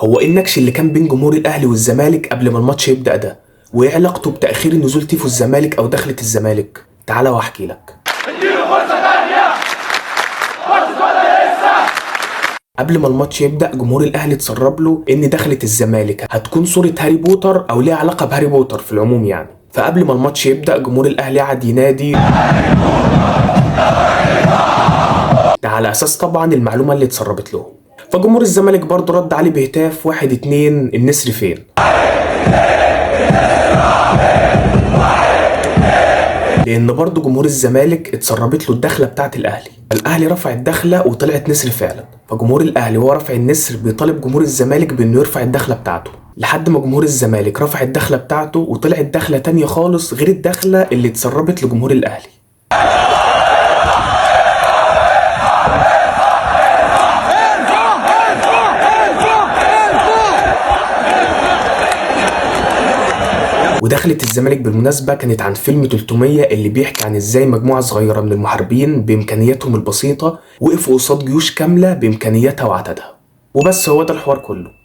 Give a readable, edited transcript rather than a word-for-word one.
هو ايه النكش اللي كان بين جمهور الاهلي والزمالك قبل ما الماتش يبدأ ده؟ وايه علاقته بتأخير نزول تيفو الزمالك او دخلة الزمالك؟ تعالى واحكي لك. قبل ما الماتش يبدأ جمهور الاهلي اتسرب له ان دخلة الزمالك هتكون صورة هاري بوتر او ليها علاقة بهاري بوتر في العموم يعني. فقبل ما الماتش يبدأ جمهور الاهلي قعد ينادي ده على اساس طبعا المعلومة اللي اتسربت له. فجمهور الزمالك برضه رد عليه بهتاف 1-2 النسر فين؟ لان برضه جمهور الزمالك اتسربت له الدخله بتاعت الاهلي. الاهلي رفع الدخله وطلعت نسر فعلا، فجمهور الاهلي وهو رافع النسر بيطالب جمهور الزمالك بانه يرفع الدخله بتاعته، لحد ما جمهور الزمالك رفع الدخله بتاعته وطلعت دخله تانية خالص غير الدخله اللي اتسربت لجمهور الاهلي. ودخلة الزمالك بالمناسبة كانت عن فيلم 300 اللي بيحكي عن ازاي مجموعة صغيرة من المحاربين بإمكانياتهم البسيطة وقفوا قصاد جيوش كاملة بإمكانياتها وعددها. وبس هو ده الحوار كله.